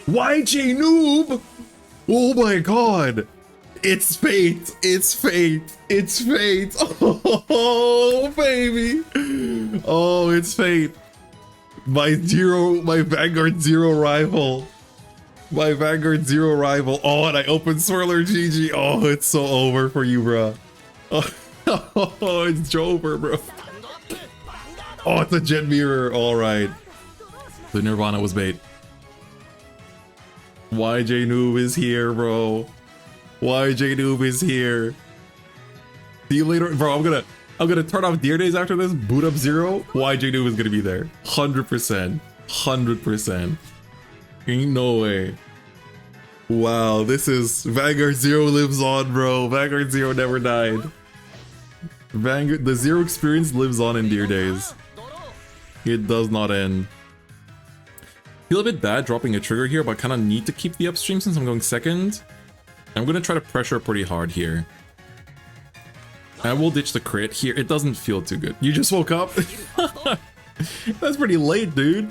YJ Noob! Oh my god! It's fate! It's fate! It's fate! Oh, baby! Oh, it's fate! My Vanguard Zero rival. My Vanguard Zero rival. Oh, and I opened Swirler GG. Oh, it's so over for you, bro. Oh, it's Jover, bro. Oh, it's a jet mirror. Alright. The Nirvana was bait. YJ Noob is here, bro. YJ Noob is here. See you later, bro. I'm gonna turn off Deer Days after this. Boot up Zero. YJ Noob is gonna be there. 100%. 100%. Ain't no way. Wow, this is Vanguard Zero lives on, bro. Vanguard Zero never died. The Zero experience lives on in Deer Days. It does not end. Feel a bit bad dropping a trigger here, but kind of need to keep the upstream since I'm going second. I'm gonna try to pressure pretty hard here. I will ditch the crit here. It doesn't feel too good. You just woke up? That's pretty late, dude.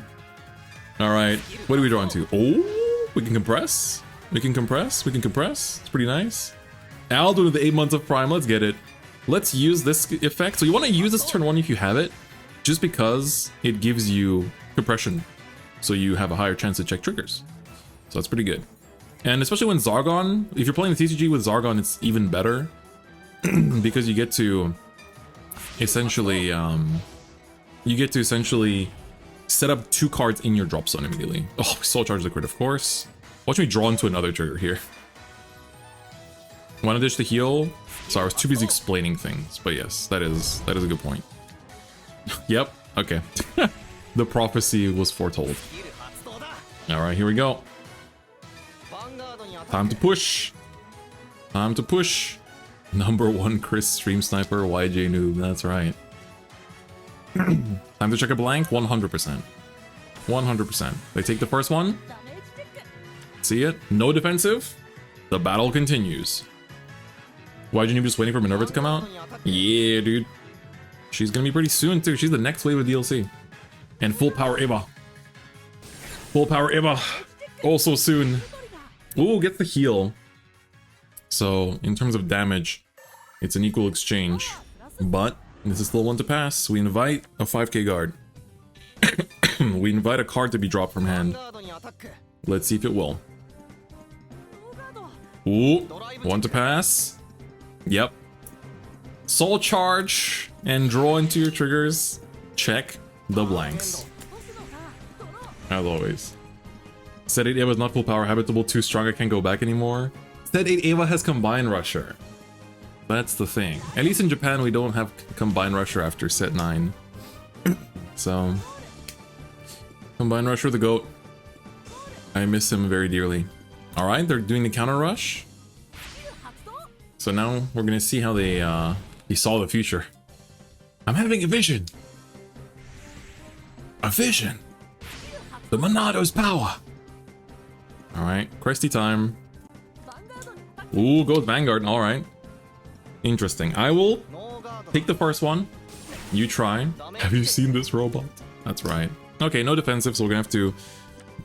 Alright, what are we drawing to? Oh, we can compress. We can compress. We can compress. It's pretty nice. Aldo with the 8 months of Prime. Let's get it. Let's use this effect. So you want to use this turn 1 if you have it, just because it gives you compression. So you have a higher chance to check triggers. So that's pretty good. And especially when Zargon, if you're playing the TCG with Zargon, it's even better. Because you get to essentially set up 2 cards in your drop zone immediately. Oh, Soul Charge the crit, of course. Watch me draw into another trigger here. Want to ditch the heal? Sorry, I was too busy explaining things, but yes, that is a good point. Yep, okay. The prophecy was foretold. Alright, here we go. Time to push. Time to push. #1 Chris Stream Sniper, YJ Noob, that's right. Time to check a blank, 100%. 100%. They take the first one. See it? No defensive. The battle continues. YJ Noob just waiting for Minerva to come out? Yeah, dude. She's gonna be pretty soon, too. She's the next wave of DLC. And full power Eva. Full power Eva. Also soon. Ooh, gets the heal. So, in terms of damage, it's an equal exchange. But, this is still one to pass. We invite a 5k guard. We invite a card to be dropped from hand. Let's see if it will. Ooh, one to pass. Yep. Soul Charge and draw into your triggers. Check the blanks. As always. Set 8 Eva is not full power, habitable, too strong, I can't go back anymore. Set 8 Eva has Combine Rusher. That's the thing. At least in Japan we don't have Combine Rusher after set 9. So... Combine Rusher the GOAT. I miss him very dearly. Alright, they're doing the counter rush. So now we're gonna see how they saw the future. I'm having a vision. A vision. The Monado's power. Alright, Cresty time. Ooh, goes Vanguard. Alright. Interesting. I will take the first one. You try. Have you seen this robot? That's right. Okay, no defensive, so we're gonna have to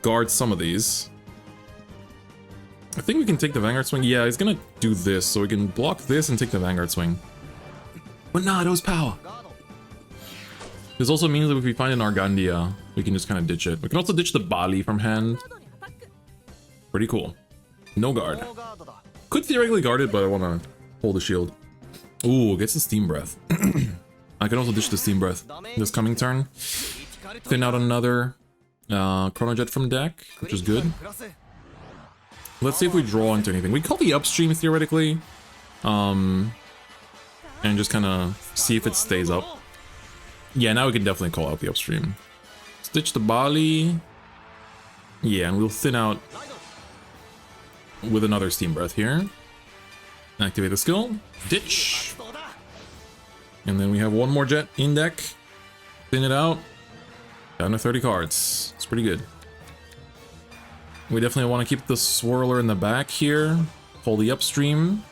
guard some of these. I think we can take the Vanguard swing. Yeah, he's gonna do this, so we can block this and take the Vanguard swing. Monado's power. This also means that if we find an Argandia, we can just kind of ditch it. We can also ditch the Bali from hand. Pretty cool. No guard. Could theoretically guard it, but I want to hold the shield. Ooh, gets the Steam Breath. I can also ditch the Steam Breath this coming turn. Thin out another Chrono Jet from deck, which is good. Let's see if we draw into anything. We call the upstream theoretically. And just kind of see if it stays up. Yeah, now we can definitely call out the upstream. Stitch the Bali. Yeah, and we'll thin out with another Steam Breath here. Activate the skill. Ditch. And then we have one more jet in deck. Thin it out. Down to 30 cards. It's pretty good. We definitely want to keep the Swirler in the back here. Pull the upstream.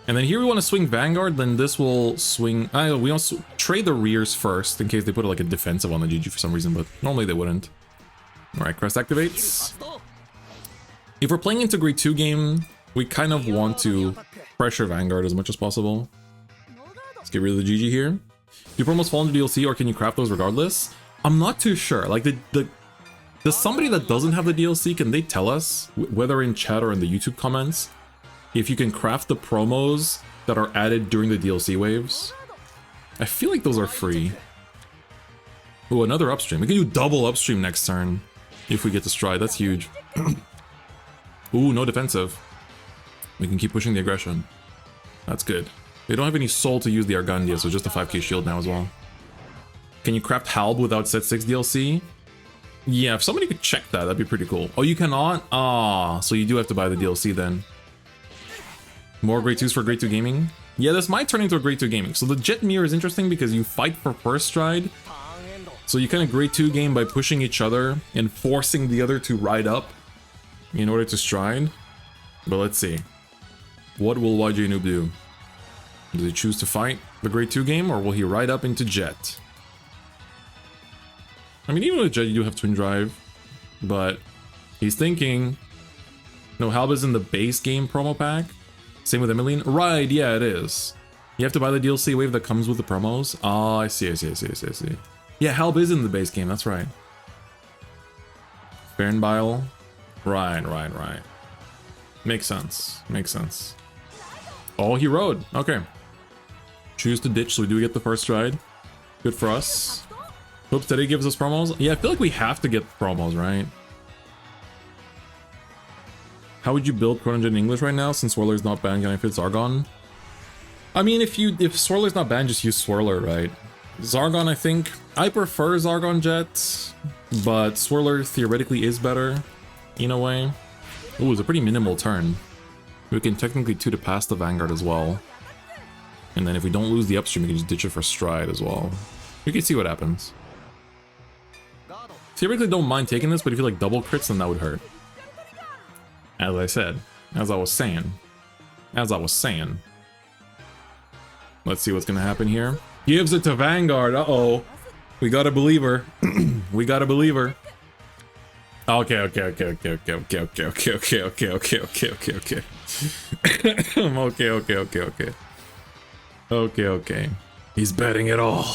And then here we want to swing Vanguard, then this will swing... we also trade the rears first, in case they put like a defensive on the GG for some reason, but normally they wouldn't. Alright, Crest activates. If we're playing into grade 2 game, we kind of want to pressure Vanguard as much as possible. Let's get rid of the GG here. Do promos fall into DLC or can you craft those regardless? I'm not too sure. Like does somebody that doesn't have the DLC, can they tell us, whether in chat or in the YouTube comments, if you can craft the promos that are added during the DLC waves? I feel like those are free. Ooh, another upstream. We can do double upstream next turn if we get to stride. That's huge. Ooh, no defensive. We can keep pushing the aggression. That's good. They don't have any soul to use the Argandia, so just a 5k shield now as well. Can you craft Halb without set 6 DLC? Yeah, if somebody could check that, that'd be pretty cool. Oh, you cannot? Ah, so you do have to buy the DLC then. More grade 2s for grade 2 gaming? Yeah, this might turn into a grade 2 gaming. So the Jet Mirror is interesting because you fight for first stride. So you kind of grade 2 game by pushing each other and forcing the other to ride up in order to stride. But let's see. What will YJ Noob do? Does he choose to fight the grade 2 game or will he ride up into Jet? I mean, even with Jet, you do have Twin Drive, but he's thinking, no, Halb is in the base game promo pack. Same with Emmeline. Right, yeah, it is. You have to buy the DLC wave that comes with the promos. Oh, I see. Yeah, Halb is in the base game, that's right. Barenbile. Right. Makes sense. Oh, he rode. Okay. Choose to ditch, so we do get the first stride. Good for us. Hope Steady gives us promos. Yeah, I feel like we have to get promos, right? How would you build Chronogen in English right now since Swirler's not banned? Can I fit Zargon? I mean, if Swirler's not banned, just use Swirler, right? Zargon, I think I prefer Zargon Jet, but Swirler theoretically is better in a way. Ooh, it's a pretty minimal turn. We can technically 2 to pass the Vanguard as well. And then if we don't lose the upstream, we can just ditch it for stride as well. We can see what happens. Theoretically don't mind taking this, but if you like double crits, then that would hurt. As I said. As I was saying. Let's see what's gonna happen here. Gives it to Vanguard. Uh-oh. We got a believer. We got a believer. Okay. Okay. He's betting it all.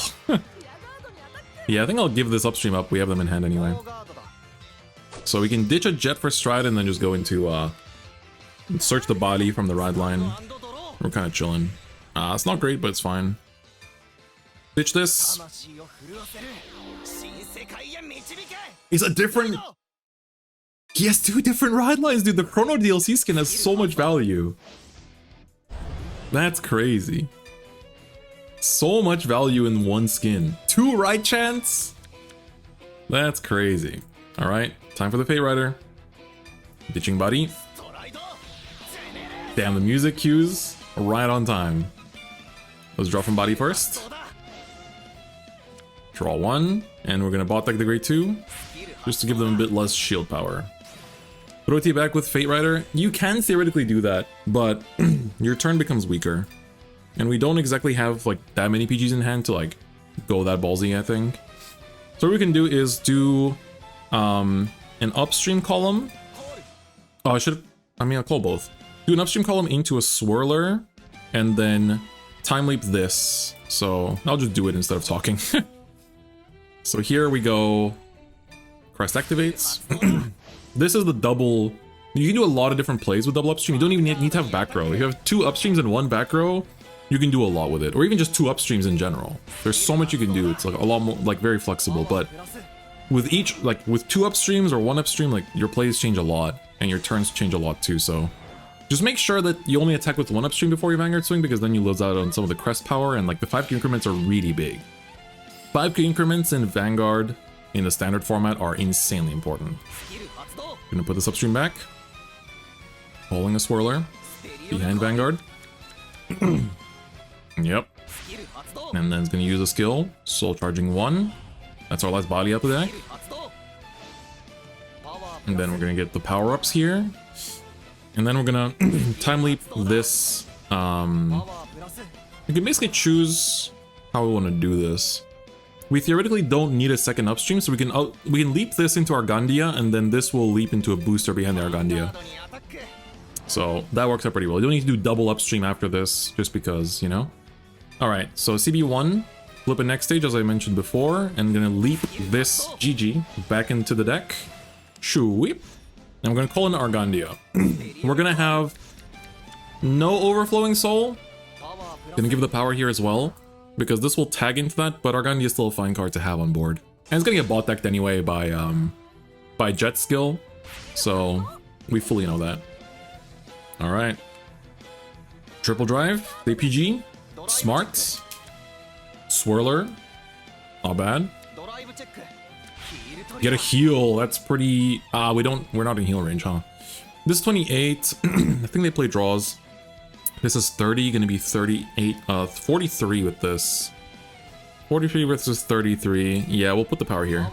Yeah, I think I'll give this upstream up. We have them in hand anyway. So we can ditch a Jet for stride and then just go into search the body from the ride line. We're kind of chilling. It's not great, but it's fine. Ditch this. He's a different... He has 2 different ride lines, dude. The Chrono DLC skin has so much value. That's crazy. So much value in one skin. 2 right chance? That's crazy. Alright, time for the Fate Rider. Ditching body. Damn, the music cues right on time. Let's draw from body first. Draw 1, and we're gonna bot deck the grade 2, just to give them a bit less shield power. Throw T back with Fate Rider. You can theoretically do that, but your turn becomes weaker. And we don't exactly have like that many PGs in hand to like go that ballsy, I think. So what we can do is do an upstream column. Oh, I'll call both. Do an upstream column into a swirler and then time leap this. So I'll just do it instead of talking. So here we go. Crest activates. This is the double. You can do a lot of different plays with double upstream. You don't even need to have back row. If you have 2 upstreams and 1 back row, you can do a lot with it, or even just 2 upstreams in general. There's so much you can do. It's like a lot more, like very flexible. But with each, like with 2 upstreams or 1 upstream, like your plays change a lot and your turns change a lot too. So just make sure that you only attack with 1 upstream before your Vanguard swing, because then you lose out on some of the crest power, and like the 5k increments are really big. 5k increments in Vanguard in the standard format are insanely important. Gonna put this upstream back. Pulling a swirler behind Vanguard. Yep. And then it's gonna use a skill. Soul charging 1. That's our last body up deck. And then we're gonna get the power-ups here. And then we're gonna time leap this. We can basically choose how we want to do this. We theoretically don't need a second upstream, so we can leap this into Argandia, and then this will leap into a booster behind the Argandia. So that works out pretty well. You don't need to do double upstream after this, just because, you know? Alright, so CB1, flip a next stage as I mentioned before, and I'm gonna leap this GG back into the deck. Shoo-whip. And I'm gonna call in Argandia. We're gonna have no overflowing soul. Gonna give the power here as well, because this will tag into that, but Argandia is still a fine card to have on board. And it's gonna get bot decked anyway by Jet skill, so we fully know that. Alright. Triple drive, APG, smart, swirler, not bad. Get a heal, that's pretty... we're not in heal range, huh? This is 28, I think they play draws. This is 30, gonna be 38, 43 with this. 43 versus 33, yeah, we'll put the power here.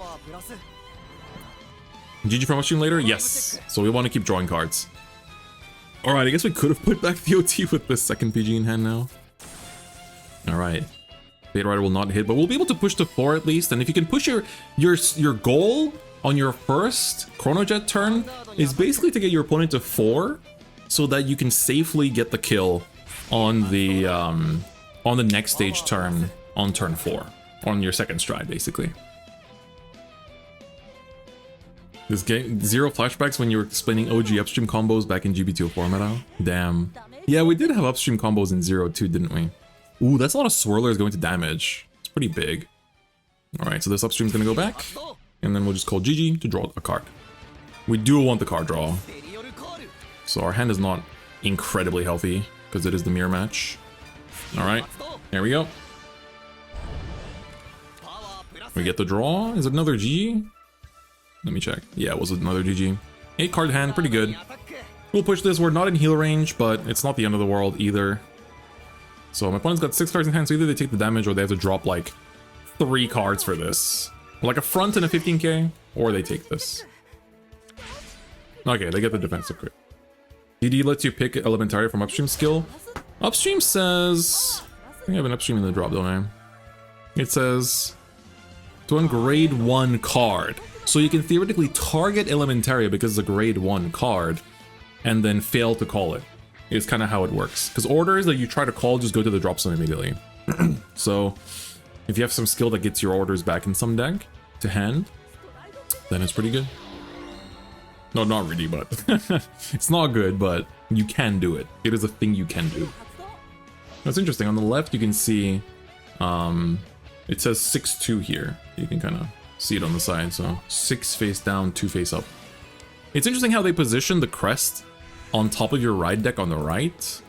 GG from upstream later? Yes, so we want to keep drawing cards. Alright, I guess we could have put back the OT with the second PG in hand now. Alright. Fate Rider will not hit, but we'll be able to push to 4 at least, and if you can push your goal on your first Chronojet turn is basically to get your opponent to 4 so that you can safely get the kill on the next stage turn on turn 4. On your second stride, basically. This game, 0 flashbacks when you were explaining OG upstream combos back in GB204 meta. Damn. Yeah, we did have upstream combos in 0 too, didn't we? Ooh, that's a lot of swirlers going to damage. It's pretty big. Alright, so this upstream's gonna go back. And then we'll just call GG to draw a card. We do want the card draw. So our hand is not incredibly healthy, because it is the mirror match. Alright, there we go. We get the draw. Is it another GG? Let me check. Yeah, it was another GG. 8 card hand, pretty good. We'll push this. We're not in heal range, but it's not the end of the world either. So my opponent's got 6 cards in hand, so either they take the damage or they have to drop like 3 cards for this. Like a front and a 15k, or they take this. Okay, they get the defensive crit. DD lets you pick Elementaria from upstream skill. Upstream says... I think I have an upstream in the drop, don't I? It says... to one grade 1 card. So you can theoretically target Elementaria because it's a grade 1 card, and then fail to call it. It's kind of how it works. Because orders that you try to call just go to the drop zone immediately. So if you have some skill that gets your orders back in some deck to hand, then it's pretty good. No, not really, but it's not good, but you can do it. It is a thing you can do. That's interesting. On the left, you can see it says 6-2 here. You can kind of see it on the side. So 6 face down, 2 face up. It's interesting how they position the crest on top of your ride deck on the right,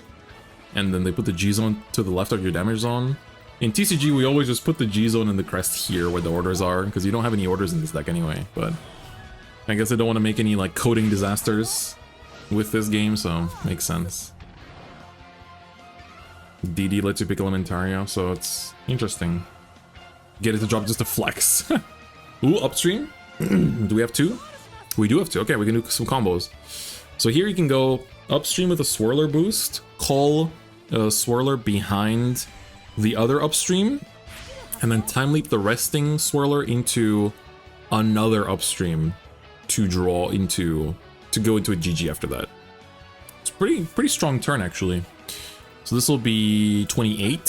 and then they put the G zone to the left of your damage zone. In TCG, we always just put the G zone and the crest here where the orders are, because you don't have any orders in this deck anyway. But I guess I don't want to make any like coding disasters with this game, so makes sense. DD lets you pick Elementaria, so it's interesting. Get it to drop just to flex. Ooh, upstream. Do we have 2? We do have 2. Okay, we can do some combos. So here you can go upstream with a swirler boost, call a swirler behind the other upstream, and then time leap the resting swirler into another upstream to draw into, to go into a GG after that. It's pretty strong turn actually. So this will be 28.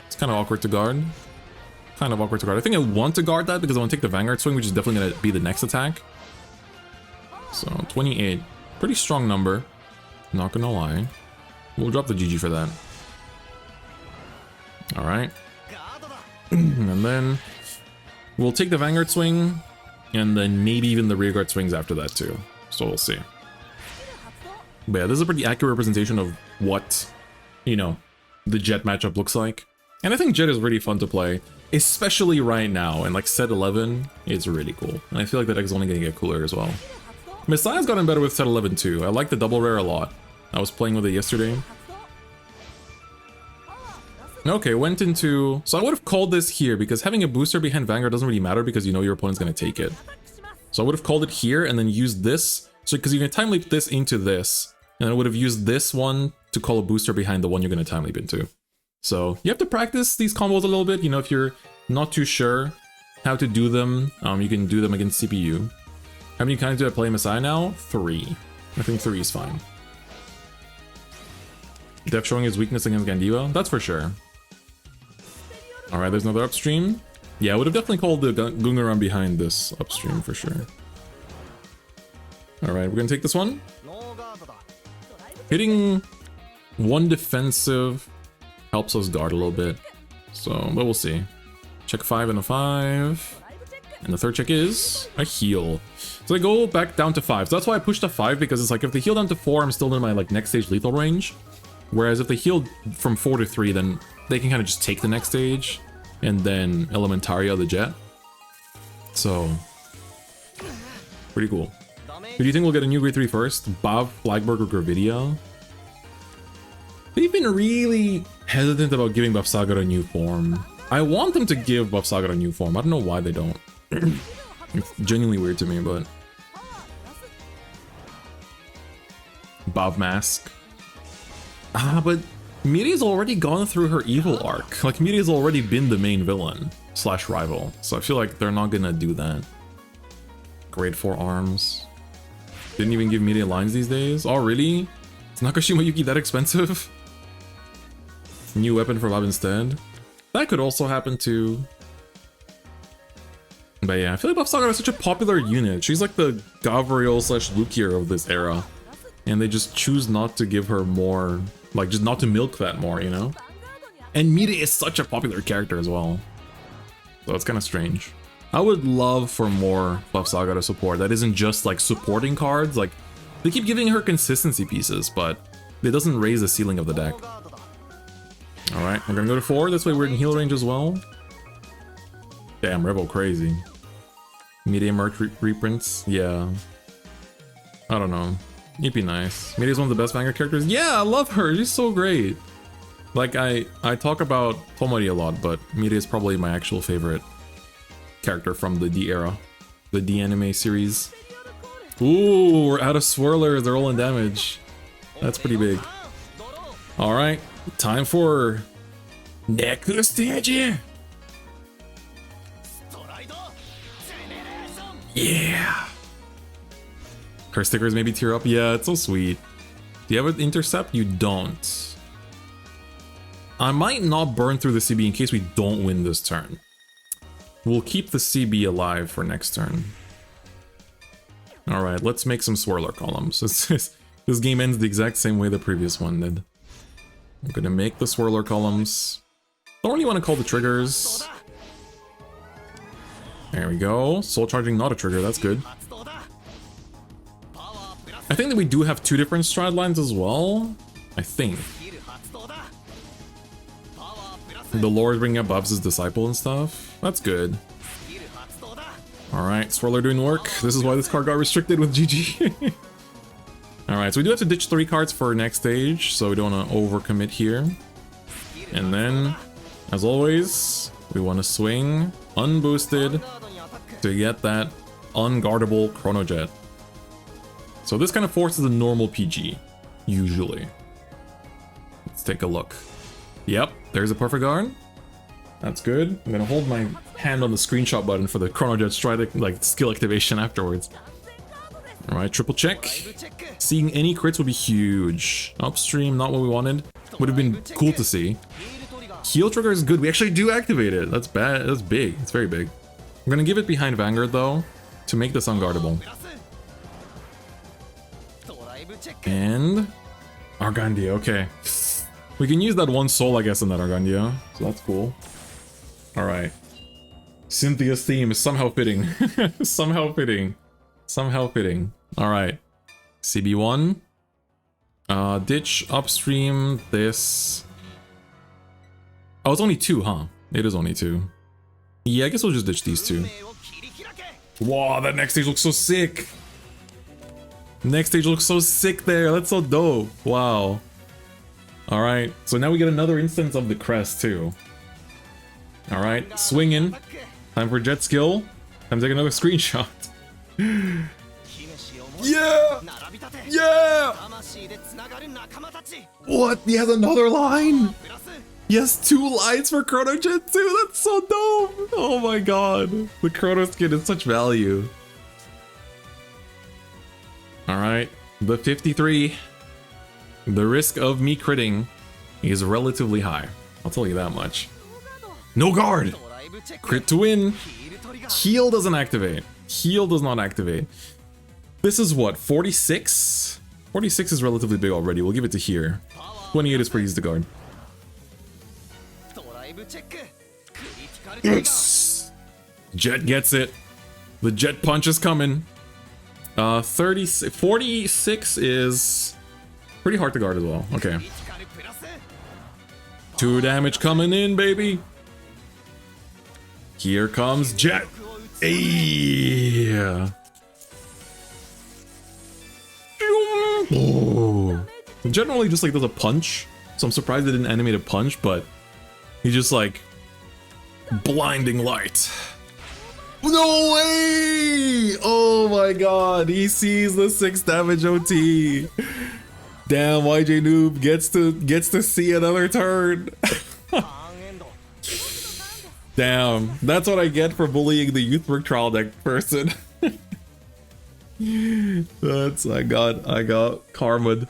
It's kind of awkward to guard. I think I want to guard that because I want to take the Vanguard swing, which is definitely going to be the next attack. So 28. Pretty strong number. Not gonna lie. We'll drop the GG for that. Alright. And then we'll take the Vanguard swing, and then maybe even the rearguard swings after that too. So we'll see. But yeah, this is a pretty accurate representation of what, you know, the Jet matchup looks like. And I think Jet is really fun to play, especially right now. And like set 11, it's really cool. And I feel like the deck is only gonna get cooler as well. Messiah's gotten better with set 11 too. I like the double rare a lot. I was playing with it yesterday. Okay, went into... So I would have called this here because having a booster behind Vanguard doesn't really matter because you know your opponent's going to take it. So I would have called it here and then used this. So because you can time leap this into this. And I would have used this one to call a booster behind the one you're going to time leap into. So you have to practice these combos a little bit. You know, if you're not too sure how to do them. You can do them against CPU. How many kinds do I play Messiah now? 3. I think 3 is fine. Def showing his weakness against Gandiva? That's for sure. Alright, there's another upstream. Yeah, I would have definitely called the Gungaran behind this upstream for sure. Alright, we're gonna take this one. Hitting 1 defensive helps us guard a little bit. So, but we'll see. Check 5 and a 5. And the third check is a heal. So I go back down to 5. So that's why I pushed to 5, because it's like if they heal down to 4, I'm still in my like next stage lethal range. Whereas if they heal from 4 to 3, then they can kind of just take the next stage and then Elementaria the Jet. So, pretty cool. Who do you think will get a new grade 3 first? Bob, Flagberg, or Gravidia? They've been really hesitant about giving Buff Saga a new form. I want them to give Buff Saga a new form. I don't know why they don't. It's genuinely weird to me, but... Bob Mask. But Miria's already gone through her evil arc. Like, Miria's already been the main villain / rival. So I feel like they're not gonna do that. Grade 4 arms. Didn't even give Miria lines these days? Oh, really? Is Nakashima Yuki that expensive? New weapon for Bob instead? That could also happen too. But yeah, I feel like Buff Saga is such a popular unit. She's like the Gavriel / Lukier of this era. And they just choose not to give her more, like just not to milk that more, you know? And Miria is such a popular character as well. So it's kind of strange. I would love for more Buff Saga to support that isn't just like supporting cards. Like, they keep giving her consistency pieces, but it doesn't raise the ceiling of the deck. Alright, we're gonna go to 4. This way we're in heal range as well. Damn, Revo crazy. Miria Merc reprints? Yeah. I don't know. It'd be nice. Miria's one of the best Vanguard characters. Yeah, I love her. She's so great. Like, I talk about Tomari a lot, but Miria is probably my actual favorite character from the D era. The D anime series. Ooh, we're out of swirlers. They're all in damage. That's pretty big. Alright, time for next stage. Yeah. Her stickers maybe tear up. Yeah, it's so sweet. Do you have an intercept? You don't. I might not burn through the CB in case we don't win this turn. We'll keep the CB alive for next turn. Alright, let's make some swirler columns. This game ends the exact same way the previous one did. I'm gonna make the swirler columns. Don't really want to call the triggers. There we go. Soul charging, not a trigger, that's good. I think that we do have 2 different stride lines as well. I think. The Lord bringing up Bubs' disciple and stuff. That's good. Alright, Swirler doing work. This is why this card got restricted with GG. Alright, so we do have to ditch 3 cards for next stage, so we don't want to overcommit here. And then, as always, we want to swing unboosted to get that unguardable Chrono Jet. So this kind of forces a normal PG, usually. Let's take a look. Yep, there's a perfect guard. That's good. I'm gonna hold my hand on the screenshot button for the Chrono Jet stride, like skill activation afterwards. Alright, triple check. Seeing any crits would be huge. Upstream, not what we wanted. Would have been cool to see. Heal trigger is good. We actually do activate it. That's bad. That's big. It's very big. I'm gonna give it behind Vanguard though, to make this unguardable. And Argandia, okay. We can use that 1 soul, I guess, in that Argandia, so that's cool. Alright. Cynthia's theme is somehow fitting. Somehow fitting. Somehow fitting. Alright. CB1. Ditch, upstream, this. Oh, it's only 2, huh? It is only 2. Yeah, I guess we'll just ditch these 2. Wow, that next stage looks so sick! Next stage looks so sick there. That's so dope. Wow. Alright, so now we get another instance of the crest too. Alright, swinging. Time for jet skill. Time to take another screenshot. Yeah! Yeah! What? He has another line? He has 2 lines for Chrono Jet too. That's so dope. Oh my god. The Chrono skin is such value. Alright. The 53. The risk of me critting is relatively high. I'll tell you that much. No guard! Crit to win. Heal doesn't activate. Heal does not activate. This is what, 46? 46 is relatively big already. We'll give it to here. 28 is pretty easy to guard. Yes! Jet gets it. The jet punch is coming. 46 is pretty hard to guard as well. Okay. 2 damage coming in, baby. Here comes Jet. Yeah. Oh. Generally just like does a punch, so I'm surprised they didn't animate a punch, but he just like blinding light. No way! Oh my god, he sees the 6 damage OT. Damn, YJ Noob gets to see another turn. Damn, that's what I get for bullying the Youth Work Trial deck person. I got karma'd.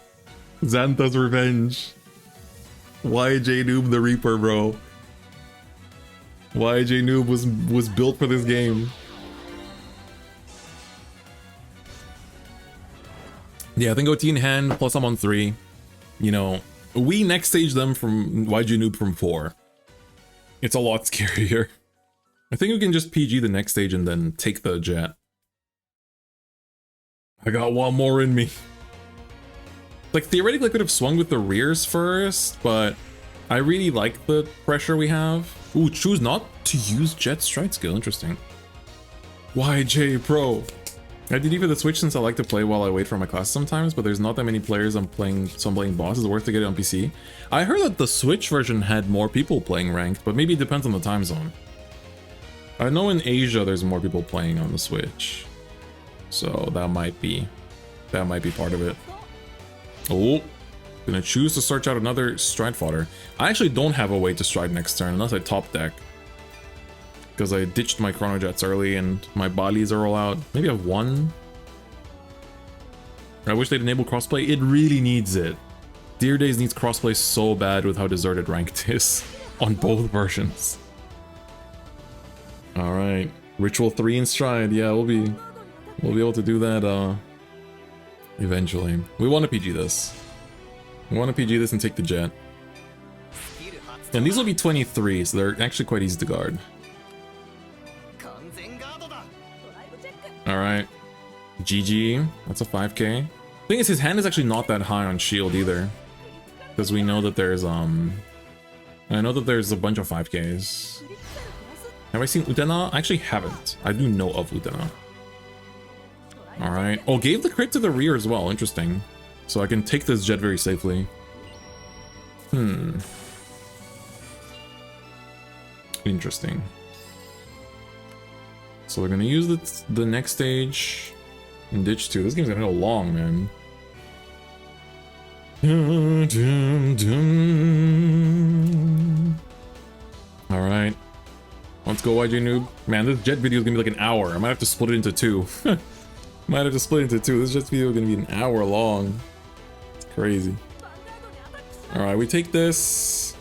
Xantha's revenge. YJ Noob the Reaper, bro. YJ Noob was built for this game. Yeah, I think OT in hand, plus I'm on 3. You know, we next stage them from YG Noob from 4. It's a lot scarier. I think we can just PG the next stage and then take the jet. I got one more in me. Like, theoretically I could have swung with the rears first, but I really like the pressure we have. Ooh, choose not to use jet strike skill. Interesting. YJ Pro. I did even the switch since I like to play while I wait for my class sometimes, but there's not that many players I'm playing, so I'm playing boss. Is it worth to get it on PC? I heard that the Switch version had more people playing ranked, but maybe it depends on the time zone. I know in Asia there's more people playing on the Switch, so that might be part of it. Oh, gonna choose to search out another stride fodder. I actually don't have a way to stride next turn unless I top deck, because I ditched my Chrono Jets early and my bodies are all out. Maybe I have 1. I wish they'd enable crossplay. It really needs it. Dear Days needs crossplay so bad with how deserted ranked is on both versions. All right, Ritual 3 in stride. Yeah, we'll be able to do that eventually. We want to PG this. We want to PG this and take the jet. And these will be 23, so they're actually quite easy to guard. Alright. GG. That's a 5k. Thing is, his hand is actually not that high on shield either. Because we know that there's, I know that there's a bunch of 5ks. Have I seen Utena? I actually haven't. I do know of Utena. Alright. Oh, gave the crit to the rear as well. Interesting. So I can take this jet very safely. Interesting. So we're gonna use the next stage and ditch 2. This game's gonna go long, man. Alright. Let's go, YJ Noob. Man, this jet video is gonna be like an hour. I might have to split it into 2. Might have to split it into 2. This jet video is gonna be an hour long. It's crazy. Alright, we take this.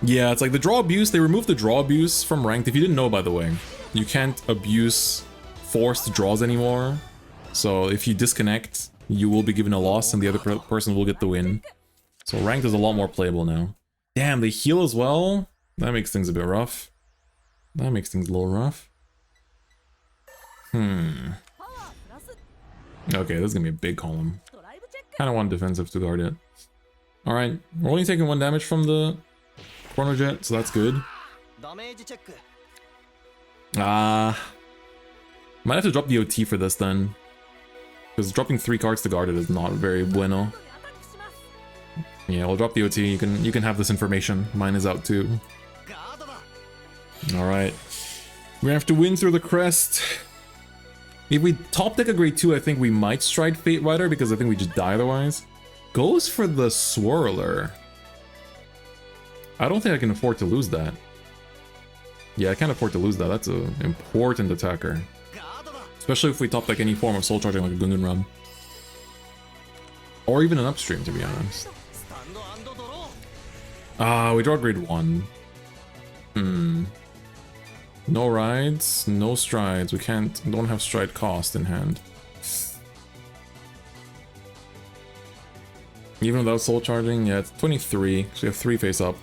Yeah, it's like the draw abuse. They removed the draw abuse from ranked. If you didn't know, by the way, you can't abuse forced draws anymore. So if you disconnect, you will be given a loss and the other person will get the win. So ranked is a lot more playable now. Damn, they heal as well? That makes things a bit rough. That makes things a little rough. Okay, this is gonna be a big column. Kinda want defensive to guard it. Alright, we're only taking 1 damage from the Chrono Jet, so that's good. Might have to drop the OT for this then. Because dropping 3 cards to guard it is not very bueno. Yeah, we'll drop the OT. You can have this information. Mine is out too. Alright. We have to win through the crest. If we top deck a grade 2, I think we might stride Fate Rider because I think we just die otherwise. Goes for the Swirler. I don't think I can afford to lose that. Yeah, I can't afford to lose that. That's an important attacker. Especially if we top deck any form of soul charging like a Gungun Rub. Or even an upstream, to be honest. We draw grade 1. No rides, no strides. We don't have stride cost in hand. Even without soul charging, yeah, it's 23. So we have 3 face up.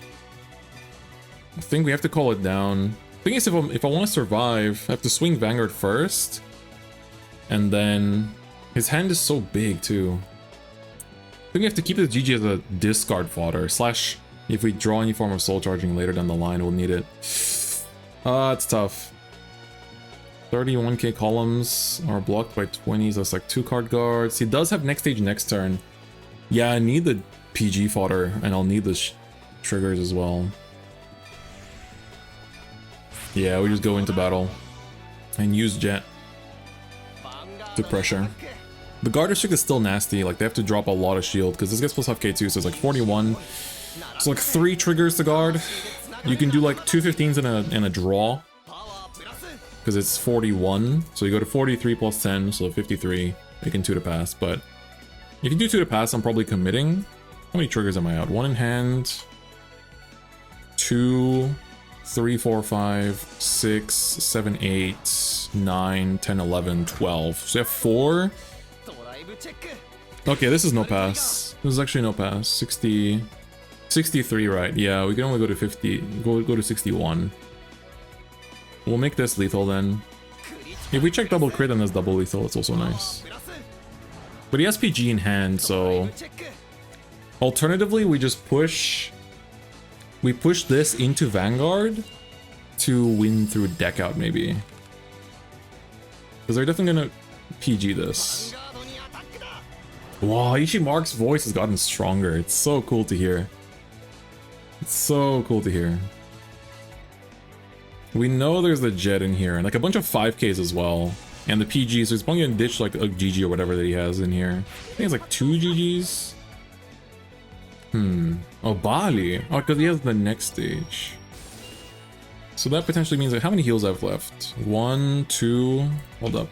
I think we have to call it down. The thing is, if I want to survive, I have to swing Vanguard first. And then his hand is so big too. I think we have to keep the GG as a discard fodder. Slash, if we draw any form of soul charging later down the line, we'll need it. It's tough. 31k columns are blocked by 20s. That's like 2 card guards. He does have next stage next turn. Yeah, I need the PG fodder, and I'll need the triggers as well. Yeah, we just go into battle and use Jet to pressure. The guard restrict is still nasty. Like, they have to drop a lot of shield because this gets plus 5k2, so it's like 41. So like 3 triggers to guard. You can do like 2 15s in a draw because it's 41. So you go to 43 plus 10, so 53. Making 2 to pass, but if you do 2 to pass, I'm probably committing. How many triggers am I out? 1 in hand, 2, 3, 4, 5, 6, 7, 8, 9, 10, 11, 12. So you have 4. Okay, this is no pass. This is actually no pass. 60, 63, right? Yeah, we can only go to 50. Go to 61. We'll make this lethal then. If we check double crit and that's double lethal, it's also nice. But he has PG in hand, so alternatively we just push. We push this into Vanguard to win through deck out, maybe. Because they're definitely gonna PG this. Wow, Ishimark's voice has gotten stronger. It's so cool to hear. It's so cool to hear. We know there's the Jet in here, and like a bunch of 5Ks as well. And the PG, so he's probably gonna ditch like a GG or whatever that he has in here. I think it's like 2 GGs. Oh, Bali. Oh, because he has the next stage. So that potentially means like how many heals I have left? 1, 2, hold up.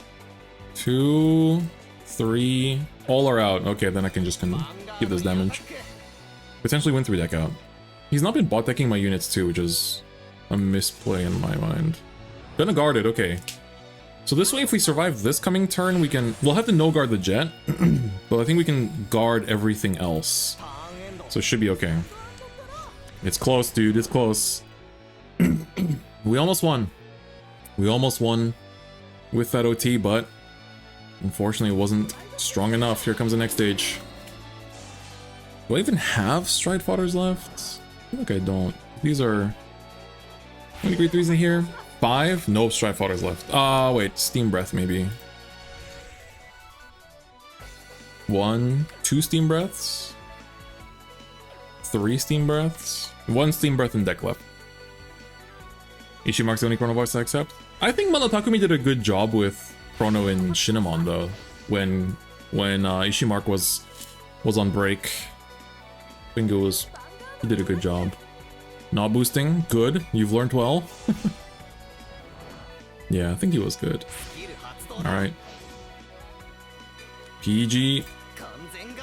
2, 3, all are out. Okay, then I can just give this damage. Potentially win through deck out. He's not been bot decking my units too, which is a misplay in my mind. Gonna guard it, okay. So this way, if we survive this coming turn, we'll have to no guard the Jet, but I think we can guard everything else. So it should be okay. It's close, dude, it's close. We almost won. We almost won with that OT, but unfortunately it wasn't strong enough. Here comes the next stage. Do I even have stride fodders left? I think I don't. These are... How many grade 3s in here? 5? No stride fodders left. Wait, steam breath maybe. 1, 2 steam breaths. 3 steam breaths. 1 steam breath in deck left. Ishimark's the only Chrono voice I accept. I think Manotakumi did a good job with Chrono in Shinamon though. When Ishimark was on break. I think he did a good job. Not boosting, good. You've learned well. Yeah, I think he was good. Alright. PG.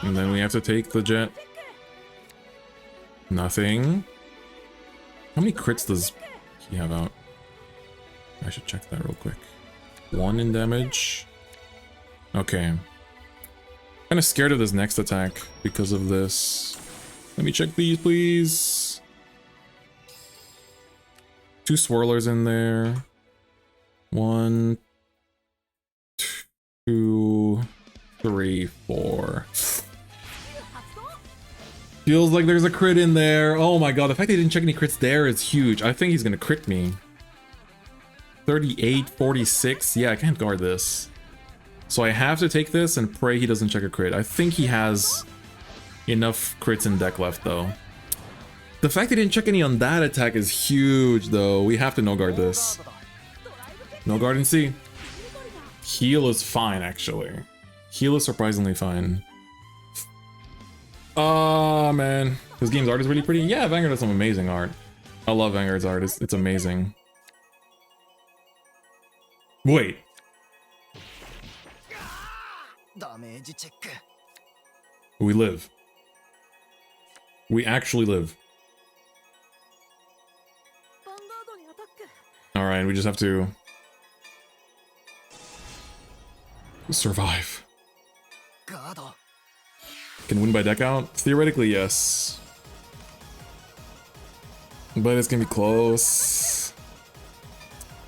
And then we have to take the Jet. Nothing. How many crits does he have out? I should check that real quick. 1 in damage. Okay. Kinda scared of this next attack because of this. Let me check these, please. 2 swirlers in there. 1, 2, 3, 4. Feels like there's a crit in there. Oh my god, the fact that he didn't check any crits there is huge. I think he's gonna crit me. 38, 46. Yeah, I can't guard this. So I have to take this and pray he doesn't check a crit. I think he has enough crits in deck left though. The fact he didn't check any on that attack is huge though. We have to no guard this. No guard in C. Heal is fine actually. Heal is surprisingly fine. Oh man, this game's art is really pretty. Yeah, Vanguard has some amazing art. I love Vanguard's art. It's amazing. Wait. We live. We actually live. Alright, we just have to survive. Can win by deck out? Theoretically, yes. But it's gonna be close.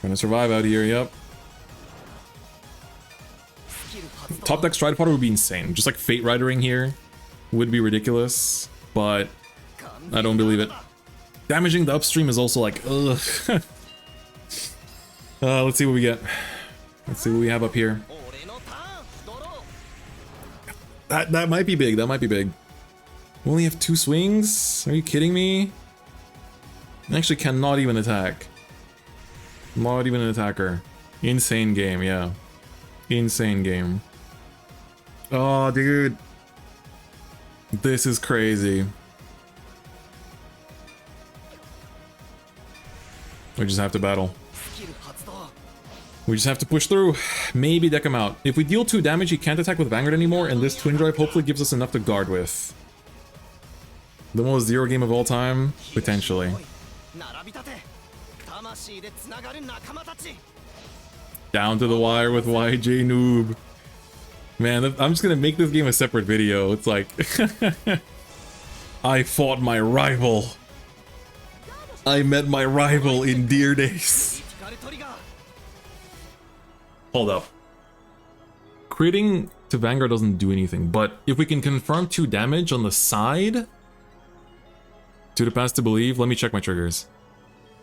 Gonna survive out here, yep. Top deck Strider Potter would be insane. Just like Fate Ridering here would be ridiculous, but I don't believe it. Damaging the upstream is also like, ugh. Let's see what we get. Let's see what we have up here. That might be big. That might be big. We only have 2 swings? Are you kidding me? I actually cannot even attack. Not even an attacker. Insane game, yeah. Insane game. Oh, dude. This is crazy. We just have to battle. We just have to push through. Maybe deck him out. If we deal 2 damage, he can't attack with Vanguard anymore, and this Twin Drive hopefully gives us enough to guard with. The most zero game of all time? Potentially. Down to the wire with YJ Noob. Man, I'm just gonna make this game a separate video. It's like... I fought my rival. I met my rival in dear days. Hold up. Critting to Vanguard doesn't do anything, but if we can confirm 2 damage on the side... To the pass to believe, let me check my triggers.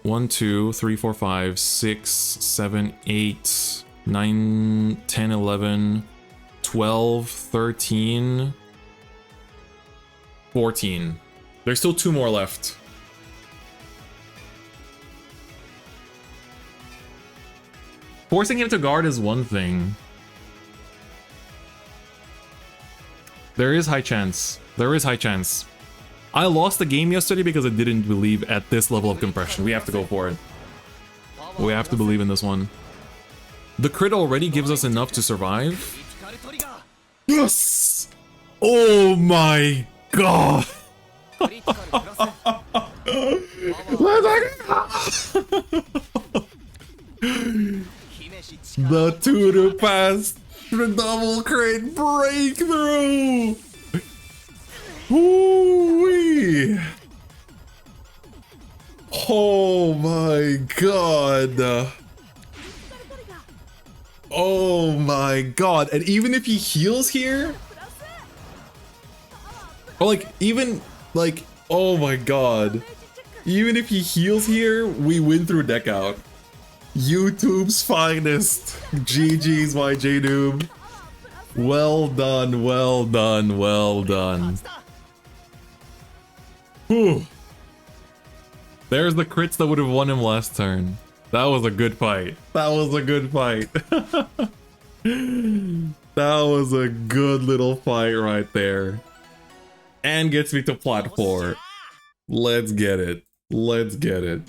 1, 2, 3, 4, 5, 6, 7, 8, 9, 10, 11, 12, 13, 14. There's still 2 more left. Forcing him to guard is one thing. There is high chance. There is high chance. I lost the game yesterday because I didn't believe at this level of compression. We have to go for it. We have to believe in this one. The crit already gives us enough to survive. Yes! Oh my god! The tutor pass, the double crit breakthrough! Ooh-wee. Oh my god. Oh my god. And even if he heals here, or like even like, oh my god, even if he heals here, we win through deck out. YouTube's finest. GG's YJ Noob. Well done, well done, well done. Whew. There's the crits that would have won him last turn. That was a good fight. That was a good fight. That was a good little fight right there. And gets me to plot 4. Let's get it. Let's get it.